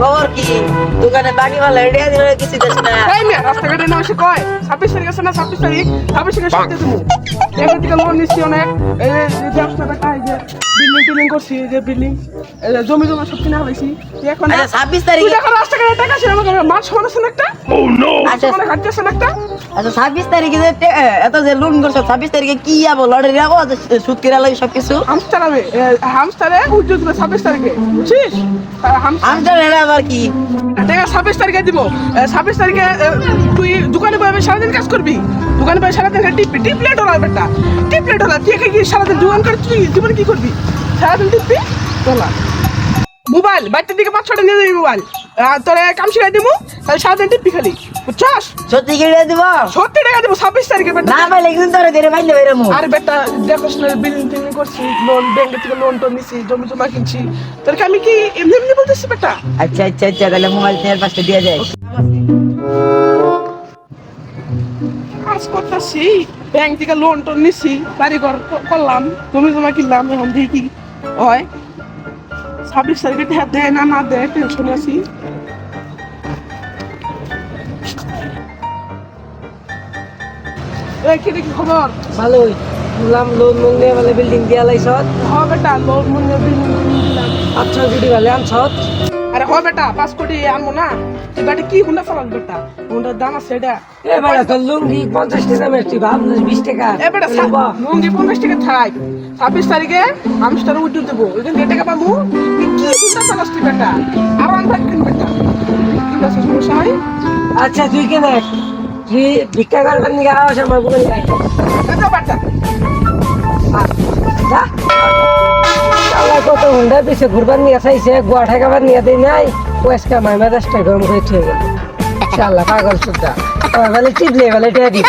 খবর কি দোকানে বাকি মাল রেডি আছে কিছু দেশ না এই মিয়া রাস্তাঘাটে না এসে কয় 26 তারিখ আছে না 26 তারিখ 26 তারিখে সাথে দেবো এবার থেকে লোন নিচ্ছি অনেক এই যে 100 টাকা এই যে বিল্ডিং করছি যে বিল্ডিং জমি সব কিনা হয়েছি এখন আচ্ছা 26 তারিখ তুই দেখো রাস্তাঘাটে টাকা ছিল আমাকে মাছ সমানে আছে একটা আচ্ছা সমানে খাচ্ছে না একটা আচ্ছা 26 তারিখে যে এত যে লোন করছো 26 তারিখে কি যাবো লটারি যাবো সুদ কিনা লাগে সবকিছু হামস্টারে উজ্জ্বল 26 তারিখে বুঝছিস আমটা নেড়ে আবার কি টাকা 26 তারিখে দিব 26 তারিখে তুই দোকানে বসে সারাদিন কাজ করবি দোকানে বসে সারাদিন টিপলেট হলো বেটা টিপলেট হলো তুই কি সারাদিন দোকান করে তুই জীবনে কি করবি সারাদিন টিপবি তোলা মোবাইল বাড়িতে দিকে 5-6টা নিয়ে যাবি মোবাইল তোরে কাম শিখাই দিব তাহলে সারাদিন টিপবি খালি বুঝছস সত্যি কিনে দিব 70 টাকা দিব 26 তারিখে বেটা না ভাই একদিন ধরে ধরে বাইলে বেরমু আরে বেটা দেখোস না বিল্ডিং করছি লোন ব্যাংক থেকে লোন টোন নিছি জমি জমা কিনছি তোর আমি কি এমনি এমনি বলতেছি বেটা আচ্ছা আচ্ছা আচ্ছা তাহলে মোবাইল থেকে পাঁচটা দিয়ে যায় কাজ করতেছি ব্যাংক থেকে লোন টোন নিছি বাড়ি ঘর করলাম জমি জমা কিনলাম এখন দেখি কি হয় 26 তারিখে টাকা দেয় না দেয় টেনশনে আছি এই কি দেখি খবর ভালোই বললাম লোন মন নিয়ে বলে বিল্ডিং দিয়া লাইছত হ্যাঁ বেটা লোন মনে দিলাম 5-6 কোটি বলে আনছত আরে হয় বেটা 5 কোটি আনবো না তুই বেটা কি হুন্ডা চালাস বেটা হুন্ডার দাম আছে এটা এ বেটা তোর লুঙ্গি 50 টাকা মেস্টি ভাব 20 টাকা এ বেটা লুঙ্গি 50 টাকা থাক 26 তারিখে হামস্টার উঠে দেবো ওইখান থেকে টাকা পাবো তুই কি হুন্ডা চালাস তুই বেটা আর আন থাকবেন বেটা ঠিক আছে সমস্যা হয় আচ্ছা তুই কেন তুই ভিক্ষা করবার নিয়ে আওয়াজ আমার বলে এটা বেটা কত ঘন্টা পিছিয়ে ঘুরবার নিয়ে চাইছে গোয়া ঠেকাবার নিয়ে দেয় নাই পয়সা মাই মেজাজটা গরম করে ঠিক গেল ইনশাল্লাহ পাগল সুদ্ধা বলে চিদলে বলে টেয়া দিই